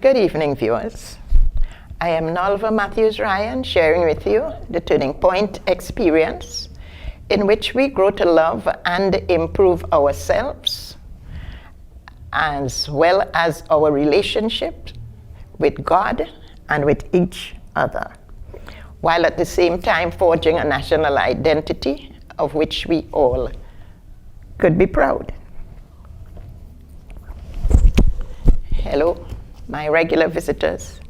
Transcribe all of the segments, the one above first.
Good evening, viewers. I am Nolva Matthews Ryan, sharing with you the Turning Point experience in which we grow to love and improve ourselves, as well as our relationship with God and with each other, while at the same time forging a national identity of which we all could be proud. Hello, my regular visitors,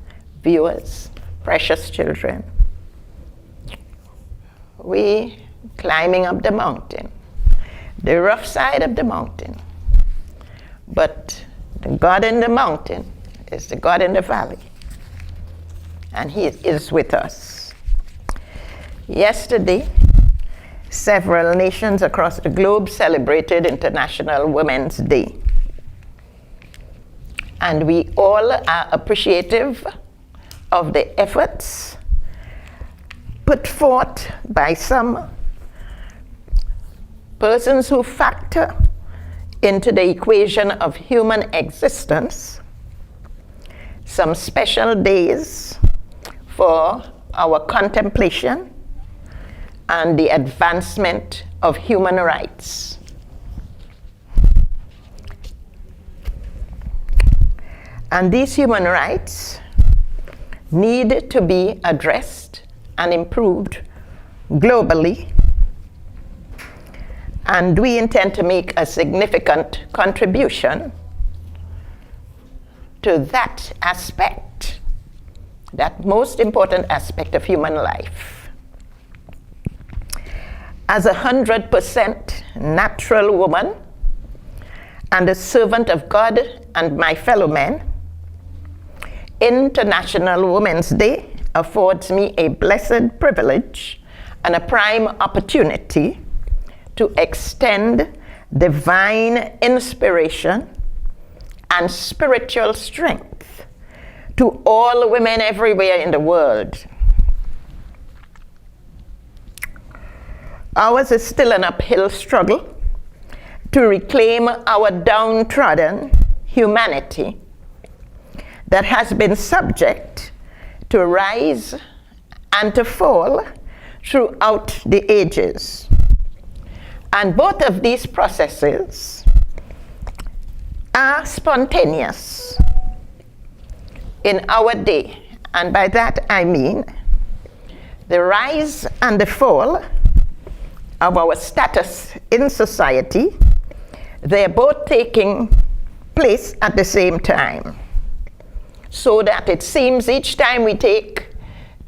viewers, precious children. We climbing up the mountain, the rough side of the mountain. But the God in the mountain is the God in the valley, and He is with us. Yesterday, several nations across the globe celebrated International Women's Day. And we all are appreciative of the efforts put forth by some persons who factor into the equation of human existence some special days for our contemplation and the advancement of human rights. And these human rights need to be addressed and improved globally. And we intend to make a significant contribution to that aspect, that most important aspect of human life. As a 100% natural woman and a servant of God and my fellow men, International Women's Day affords me a blessed privilege and a prime opportunity to extend divine inspiration and spiritual strength to all women everywhere in the world. Ours is still an uphill struggle to reclaim our downtrodden humanity that has been subject to rise and to fall throughout the ages. And both of these processes are spontaneous in our day. And by that I mean the rise and the fall of our status in society. They're both taking place at the same time, so that it seems each time we take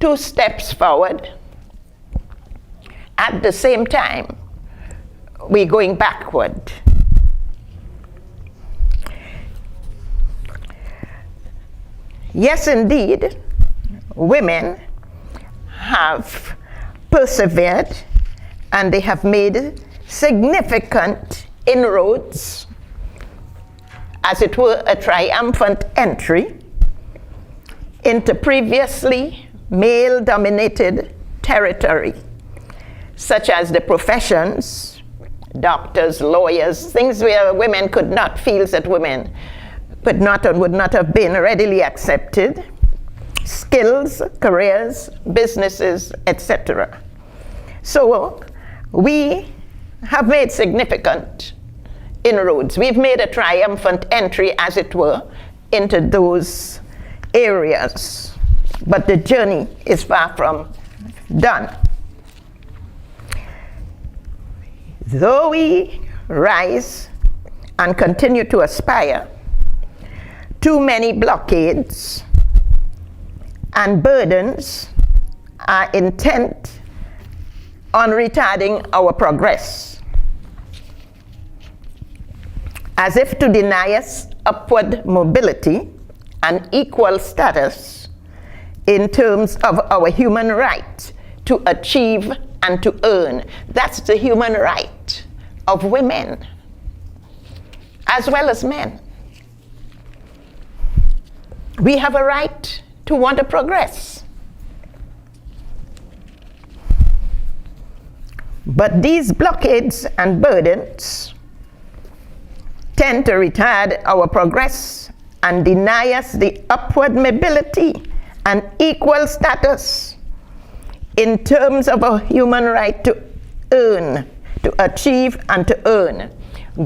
2 steps forward, at the same time, we're going backward. Yes, indeed, women have persevered and they have made significant inroads, as it were a triumphant entry into previously male-dominated territory, such as the professions, doctors, lawyers, things where women could not feel that women could not and would not have been readily accepted, skills, careers, businesses, etc. So we have made significant inroads. We've made a triumphant entry, as it were, into those areas, but the journey is far from done. Though we rise and continue to aspire, too many blockades and burdens are intent on retarding our progress, as if to deny us upward mobility and equal status in terms of our human right to achieve and to earn. That's the human right of women as well as men. We have a right to want to progress. But these blockades and burdens tend to retard our progress and deny us the upward mobility and equal status in terms of our human right to earn, to achieve and to earn.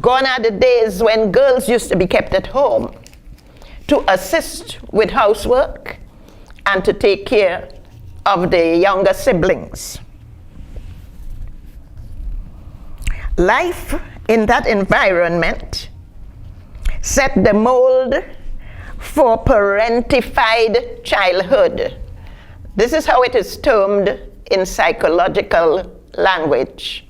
Gone are the days when girls used to be kept at home to assist with housework and to take care of the younger siblings. Life in that environment set the mold for parentified childhood. This is how it is termed in psychological language.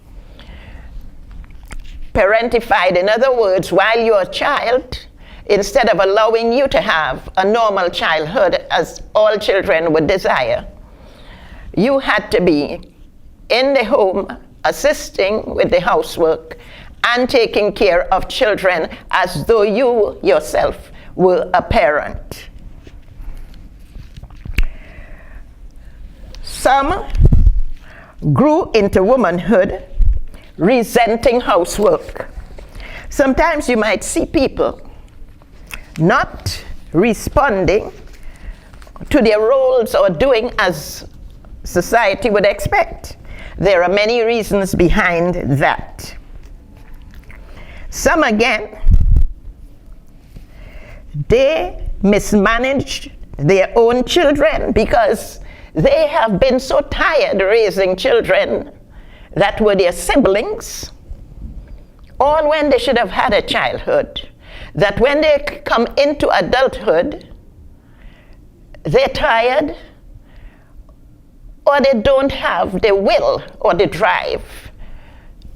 Parentified, in other words, while you're a child, instead of allowing you to have a normal childhood as all children would desire, you had to be in the home assisting with the housework and taking care of children as though you yourself were a parent. Some grew into womanhood resenting housework. Sometimes you might see people not responding to their roles or doing as society would expect. There are many reasons behind that. Some again, they mismanaged their own children because they have been so tired raising children that were their siblings, all when they should have had a childhood, that when they come into adulthood, they're tired, or they don't have the will or the drive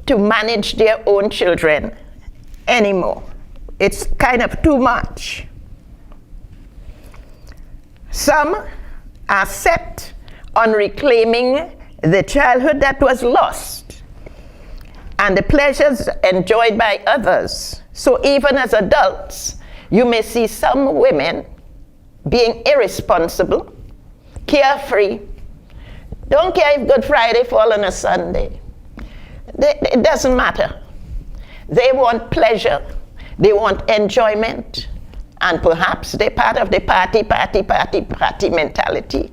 to manage their own children anymore. It's kind of too much. Some are set on reclaiming the childhood that was lost and the pleasures enjoyed by others. So even as adults, you may see some women being irresponsible, carefree, don't care if Good Friday fall on a Sunday. It doesn't matter. They want pleasure, they want enjoyment, and perhaps they're part of the party mentality.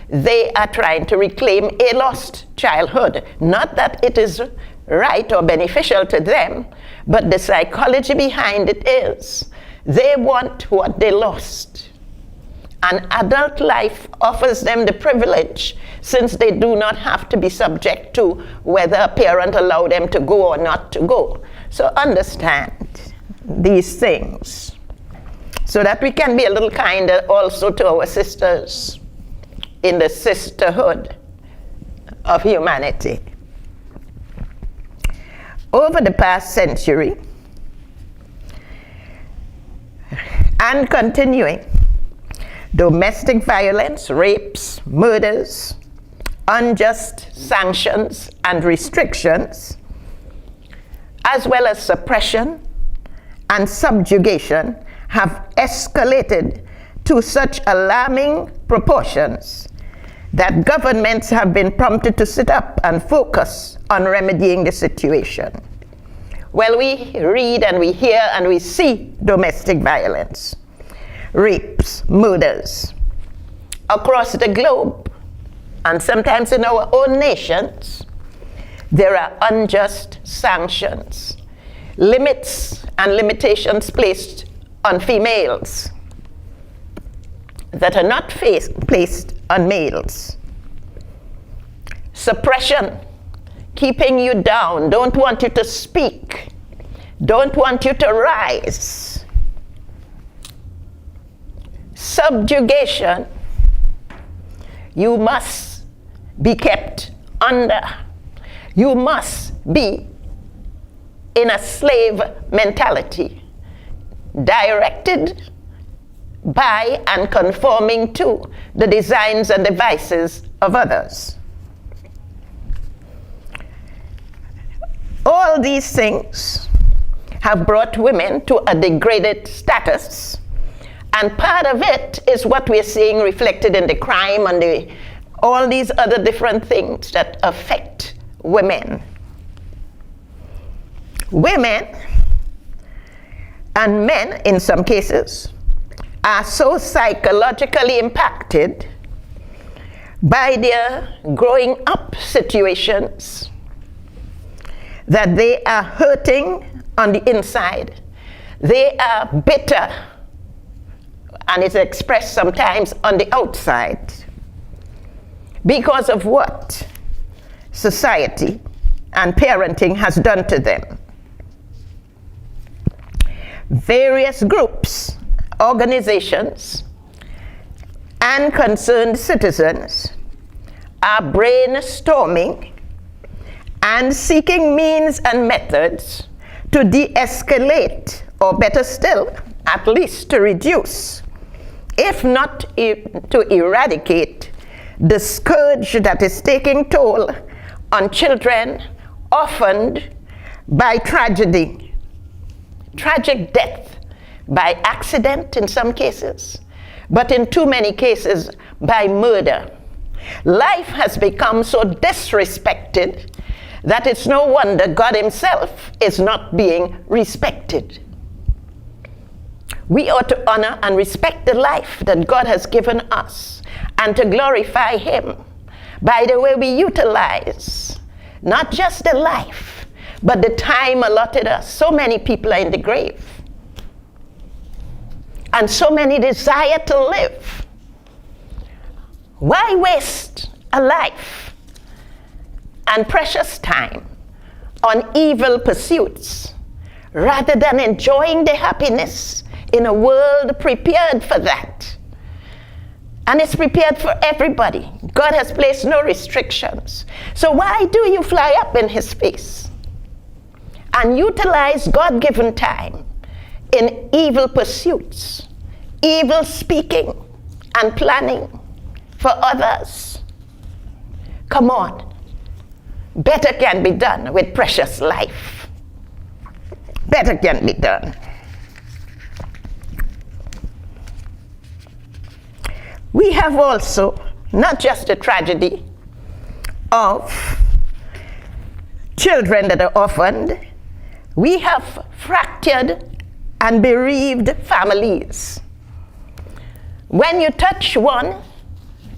They are trying to reclaim a lost childhood. Not that it is right or beneficial to them, but the psychology behind it is they want what they lost. And adult life offers them the privilege, since they do not have to be subject to whether a parent allowed them to go or not to go. So understand these things so that we can be a little kinder also to our sisters in the sisterhood of humanity. Over the past century, and continuing, domestic violence, rapes, murders, unjust sanctions and restrictions, as well as suppression and subjugation, have escalated to such alarming proportions that governments have been prompted to sit up and focus on remedying the situation. Well, we read and we hear and we see domestic violence, rapes, murders across the globe, and sometimes in our own nations. There are unjust sanctions, limits and limitations placed on females that are not placed on males. Suppression, keeping you down, don't want you to speak, don't want you to rise. Subjugation, you must be kept under. You must be in a slave mentality, directed by and conforming to the designs and devices of others. All these things have brought women to a degraded status, and part of it is what we're seeing reflected in the crime and all these other different things that affect women. Women and men, in some cases, are so psychologically impacted by their growing up situations that they are hurting on the inside. They are bitter, and it's expressed sometimes on the outside because of what society and parenting has done to them. Various groups, organizations, and concerned citizens are brainstorming and seeking means and methods to de-escalate, or better still, at least to reduce, if not to eradicate, the scourge that is taking toll on children orphaned by tragedy, tragic death, by accident in some cases, but in too many cases by murder. Life has become so disrespected that it's no wonder God himself is not being respected. We ought to honor and respect the life that God has given us and to glorify him by the way we utilize not just the life, but the time allotted us. So many people are in the grave, and so many desire to live. Why waste a life and precious time on evil pursuits rather than enjoying the happiness in a world prepared for that? And it's prepared for everybody. God has placed no restrictions. So why do you fly up in his face and utilize God-given time in evil pursuits, evil speaking, and planning for others? Come on. Better can be done with precious life. Better can be done. We have also not just the tragedy of children that are orphaned, we have fractured and bereaved families. When you touch one,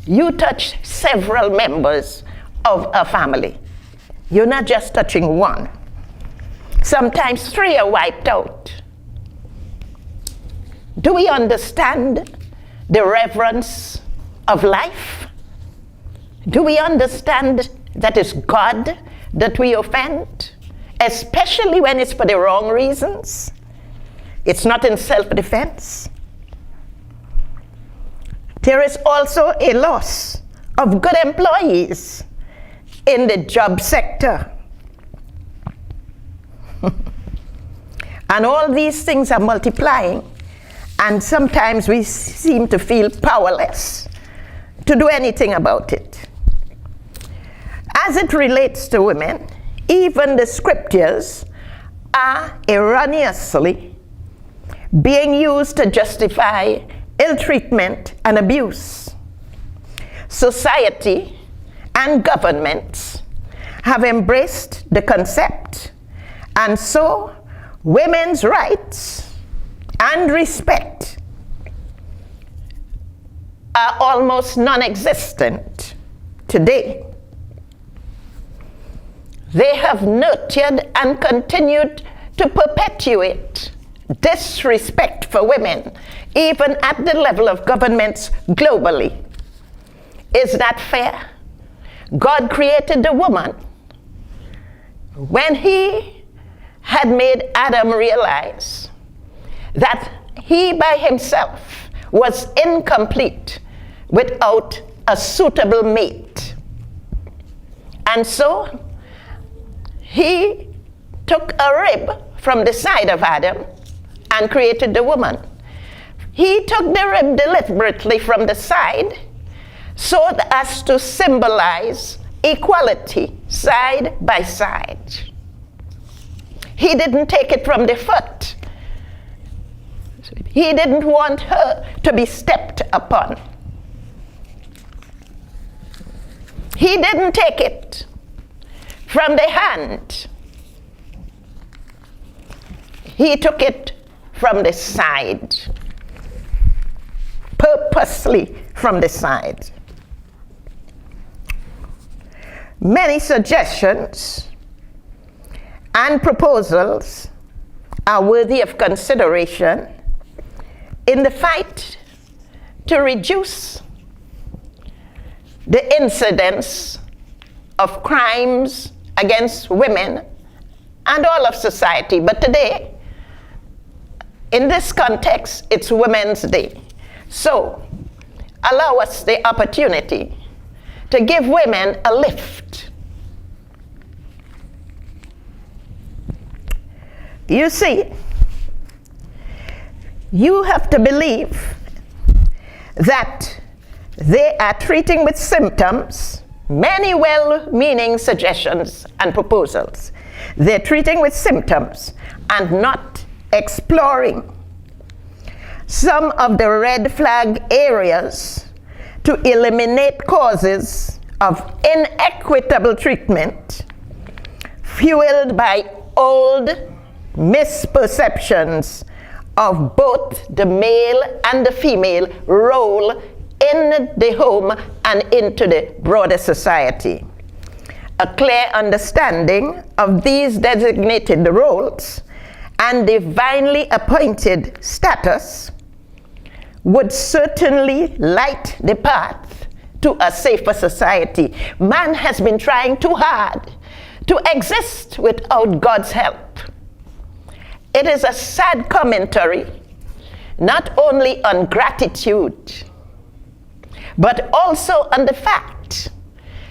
you touch several members of a family. You're not just touching one. Sometimes 3 are wiped out. Do we understand the reverence of life? Do we understand that it's God that we offend, especially when it's for the wrong reasons? It's not in self-defense. There is also a loss of good employees in the job sector. And all these things are multiplying, and sometimes we seem to feel powerless to do anything about it. As it relates to women, even the scriptures are erroneously being used to justify ill treatment and abuse. Society and governments have embraced the concept, and so women's rights and respect are almost non-existent today. They have nurtured and continued to perpetuate disrespect for women, even at the level of governments globally. Is that fair? God created the woman. When he had made Adam realize that he by himself was incomplete without a suitable mate, and so he took a rib from the side of Adam and created the woman. He took the rib deliberately from the side so as to symbolize equality side by side. He didn't take it from the foot. He didn't want her to be stepped upon. He didn't take it from the hand. He took it from the side. purposely from the side. Many suggestions and proposals are worthy of consideration in the fight to reduce the incidence of crimes against women and all of society. But today, in this context, it's Women's Day. So, allow us the opportunity to give women a lift. You see, you have to believe that they are treating with symptoms many well-meaning suggestions and proposals. They're treating with symptoms and not exploring some of the red flag areas to eliminate causes of inequitable treatment fueled by old misperceptions of both the male and the female role in the home and into the broader society. A clear understanding of these designated roles and divinely appointed status would certainly light the path to a safer society. Man has been trying too hard to exist without God's help. It is a sad commentary, not only on gratitude, but also on the fact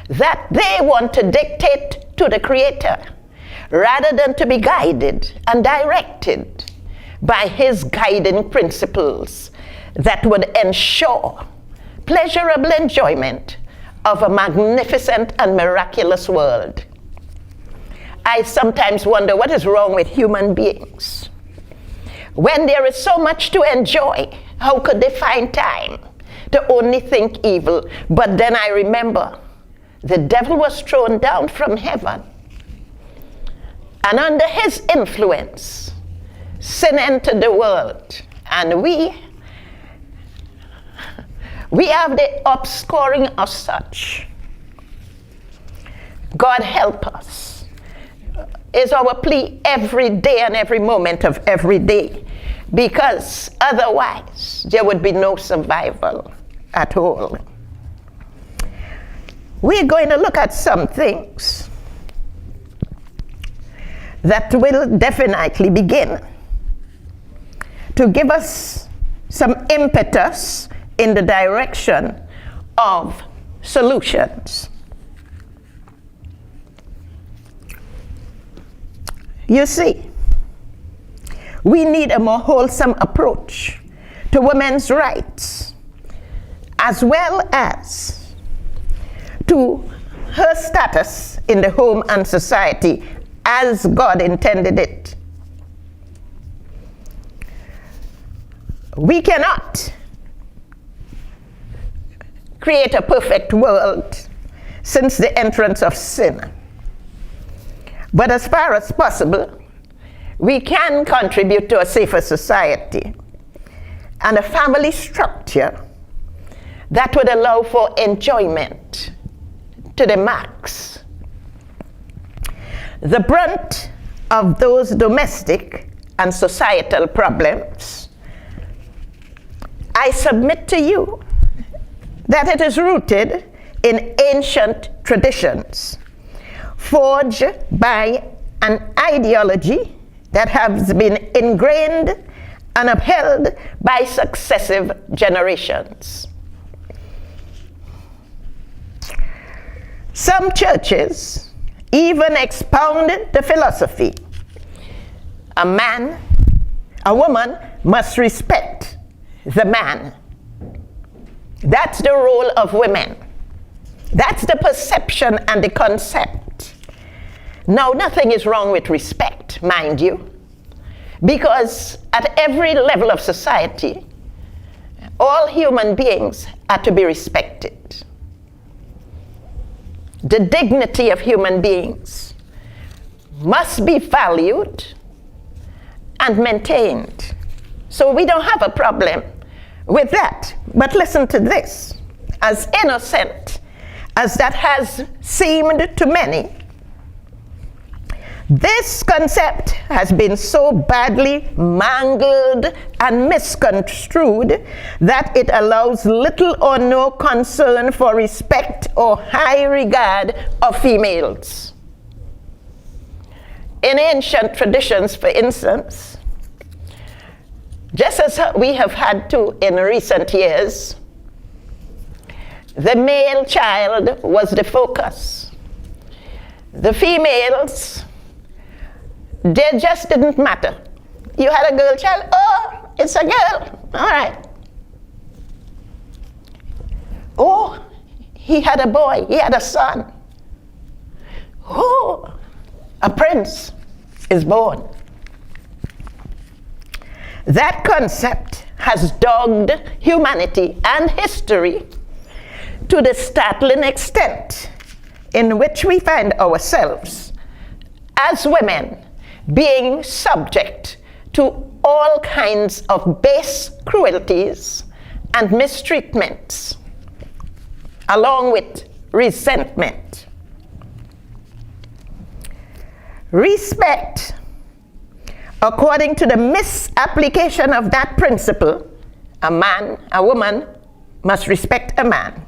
that they want to dictate to the Creator rather than to be guided and directed by His guiding principles that would ensure pleasurable enjoyment of a magnificent and miraculous world. I sometimes wonder what is wrong with human beings. When there is so much to enjoy, how could they find time to only think evil? But then I remember the devil was thrown down from heaven, and under his influence, sin entered the world, and we have the upscoring of such. God help us is our plea every day and every moment of every day, because otherwise there would be no survival at all. We're going to look at some things that will definitely begin to give us some impetus in the direction of solutions. You see, we need a more wholesome approach to women's rights, as well as to her status in the home and society as God intended it. We cannot create a perfect world since the entrance of sin. But as far as possible, we can contribute to a safer society and a family structure that would allow for enjoyment to the max. The brunt of those domestic and societal problems, I submit to you that it is rooted in ancient traditions, forged by an ideology that has been ingrained and upheld by successive generations. Some churches even expounded the philosophy: a woman must respect the man. That's the role of women. That's the perception and the concept. Now, nothing is wrong with respect, mind you, because at every level of society, all human beings are to be respected. The dignity of human beings must be valued and maintained. So we don't have a problem with that. But listen to this. As innocent as that has seemed to many, this concept has been so badly mangled and misconstrued that it allows little or no concern for respect or high regard of females. In ancient traditions, for instance, just as we have had to in recent years, the male child was the focus. The females, they just didn't matter. You had a girl child, oh, it's a girl, all right. Oh, he had a boy, he had a son. Oh, a prince is born. That concept has dogged humanity and history to the startling extent in which we find ourselves as women being subject to all kinds of base cruelties and mistreatments, along with resentment. Respect, according to the misapplication of that principle, a woman must respect a man.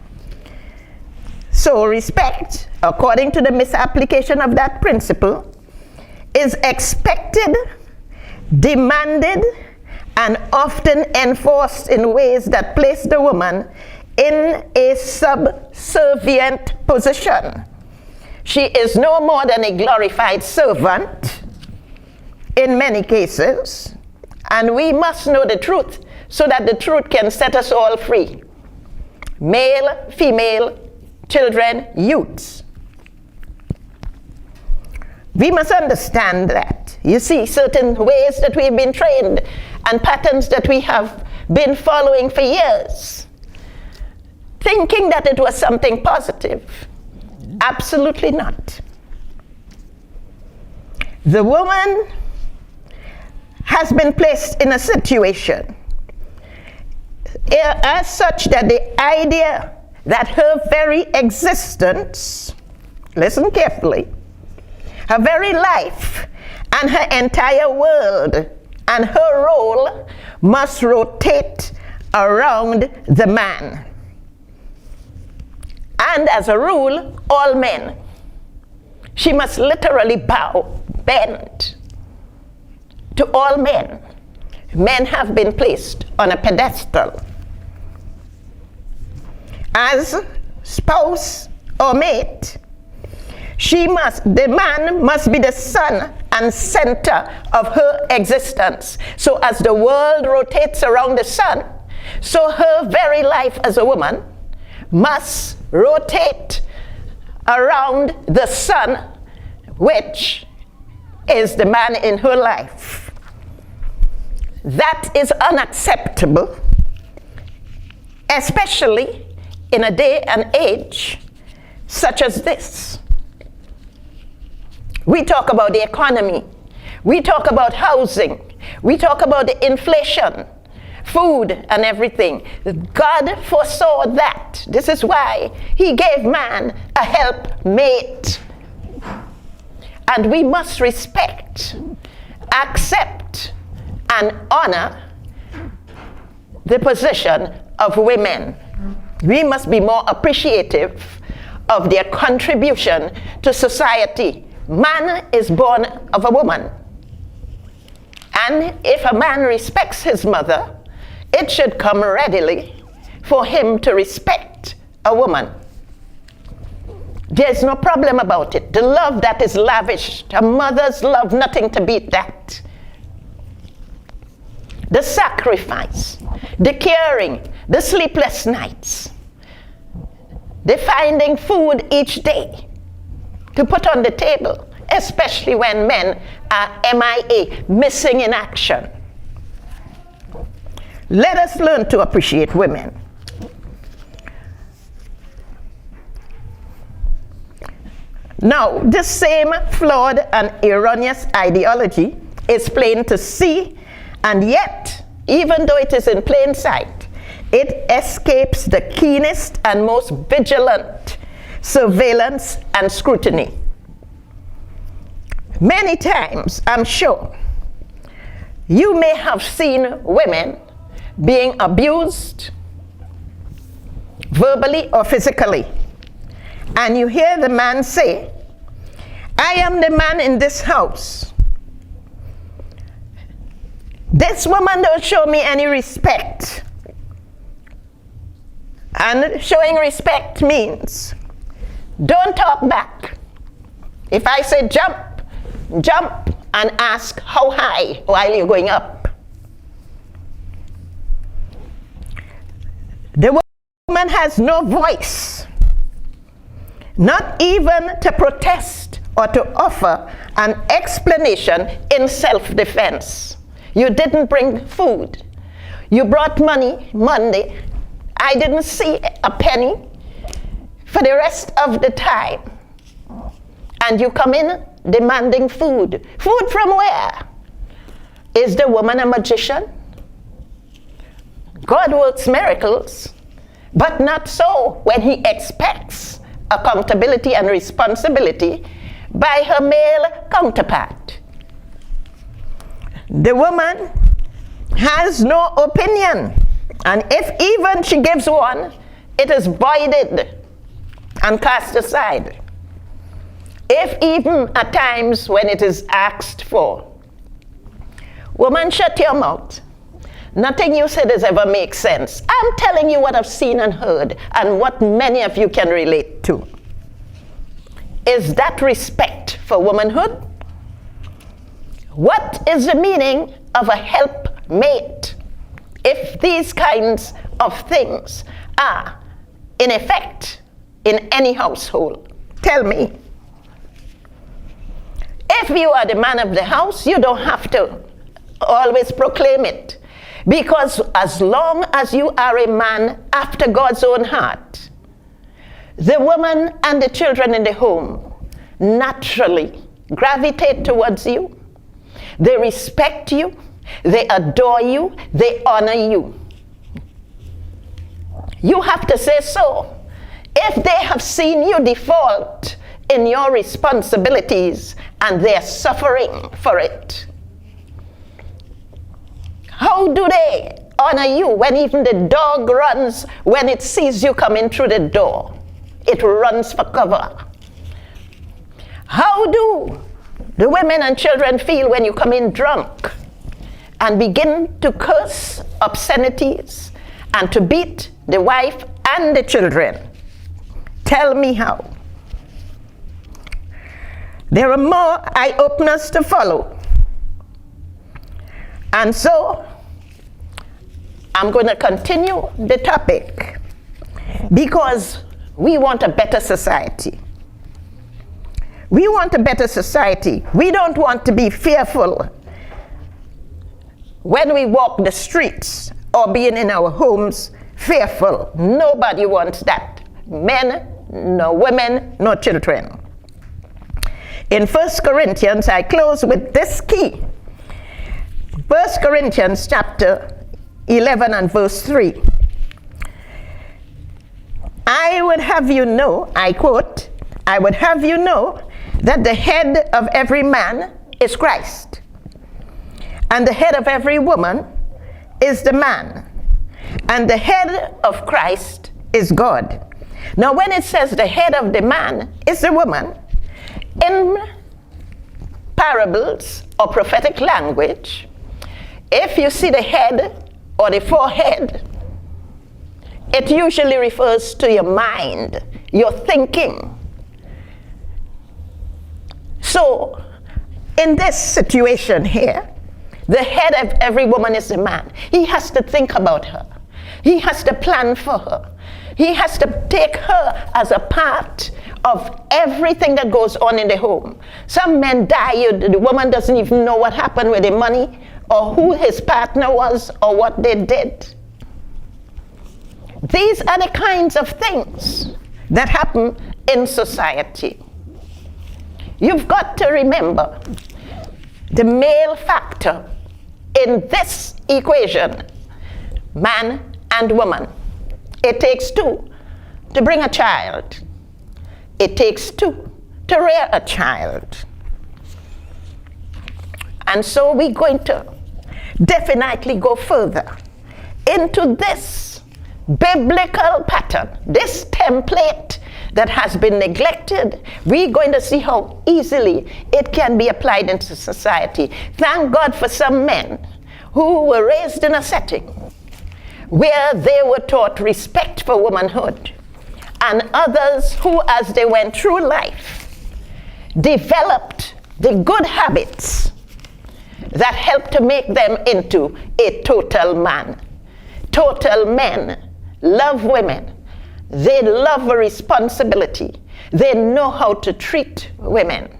So respect, according to the misapplication of that principle, is expected, demanded, and often enforced in ways that place the woman in a subservient position. She is no more than a glorified servant in many cases, and we must know the truth so that the truth can set us all free. Male, female, children, youths. We must understand that. You see, certain ways that we've been trained and patterns that we have been following for years, thinking that it was something positive. Absolutely not. The woman has been placed in a situation as such that the idea that her very existence, listen carefully, her very life and her entire world and her role must rotate around the man. And as a rule, all men. She must literally bend to all men. Men have been placed on a pedestal. As spouse or mate, the man must be the sun and center of her existence. So as the world rotates around the sun, so her very life as a woman must rotate around the sun, which is the man in her life. That is unacceptable, especially in a day and age such as this. We talk about the economy. We talk about housing. We talk about the inflation, food and everything. God foresaw that. This is why he gave man a helpmate. And we must respect, accept, and honor the position of women. We must be more appreciative of their contribution to society. Man is born of a woman. And if a man respects his mother, it should come readily for him to respect a woman. There's no problem about it. The love that is lavished, a mother's love, nothing to beat that. The sacrifice, the caring, the sleepless nights, the finding food each day to put on the table, especially when men are MIA, missing in action. Let us learn to appreciate women. Now, this same flawed and erroneous ideology is plain to see, and yet, even though it is in plain sight, it escapes the keenest and most vigilant surveillance and scrutiny. Many times, I'm sure, you may have seen women being abused verbally or physically, and you hear the man say, "I am the man in this house. This woman don't show me any respect." And showing respect means don't talk back. If I say jump, jump and ask how high while you're going up. The woman has no voice, not even to protest or to offer an explanation in self-defense. You didn't bring food. You brought money Monday. I didn't see a penny for the rest of the time. And you come in demanding food. Food from where? Is the woman a magician? God works miracles, but not so when he expects accountability and responsibility by her male counterpart. The woman has no opinion, and if even she gives one, it is voided and cast aside. If even at times when it is asked for. Woman, shut your mouth. Nothing you said has ever made sense. I'm telling you what I've seen and heard, and what many of you can relate to. Is that respect for womanhood? What is the meaning of a helpmate if these kinds of things are in effect in any household? Tell me. If you are the man of the house, you don't have to always proclaim it. Because as long as you are a man after God's own heart, the woman and the children in the home naturally gravitate towards you. They respect you, they adore you, they honor you. You have to say so. If they have seen you default in your responsibilities and they're suffering for it, how do they honor you when even the dog runs when it sees you coming through the door? It runs for cover. How do the women and children feel when you come in drunk and begin to curse obscenities and to beat the wife and the children? Tell me how. There are more eye-openers to follow. And so, I'm going to continue the topic because we want a better society. We want a better society. We don't want to be fearful when we walk the streets or being in our homes fearful. Nobody wants that. Men, no women, no children. In 1 Corinthians, I close with this key. 1 Corinthians chapter 11 and verse 3. I would have you know, I quote, I would have you know that the head of every man is Christ, and the head of every woman is the man, and the head of Christ is God. Now when it says the head of the man is the woman, in parables or prophetic language, if you see the head or the forehead, it usually refers to your mind, your thinking. So, in this situation here, the head of every woman is the man. He has to think about her. He has to plan for her. He has to take her as a part of everything that goes on in the home. Some men die, the woman doesn't even know what happened with the money, or who his partner was, or what they did. These are the kinds of things that happen in society. You've got to remember the male factor in this equation, man and woman. It takes two to bring a child. It takes two to rear a child. And so we're going to definitely go further into this biblical pattern, this template that has been neglected. We're going to see how easily it can be applied into society. Thank God for some men who were raised in a setting where they were taught respect for womanhood, and others who, as they went through life, developed the good habits that helped to make them into a total man. Total men love women. They love a responsibility. They know how to treat women.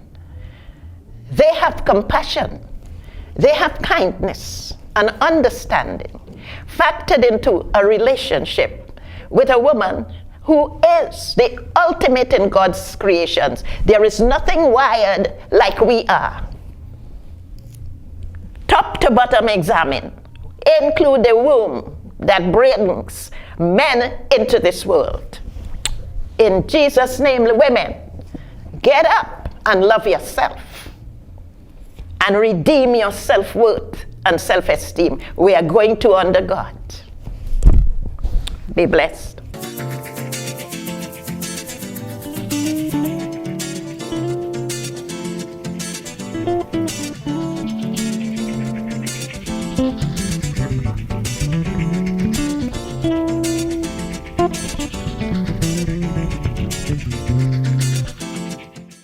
They have compassion. They have kindness and understanding factored into a relationship with a woman who is the ultimate in God's creations. There is nothing wired like we are. Top to bottom examine. Include the womb that brings men into this world. In Jesus' name, women, get up and love yourself and redeem your self-worth and self-esteem. We are going to under God. Be blessed.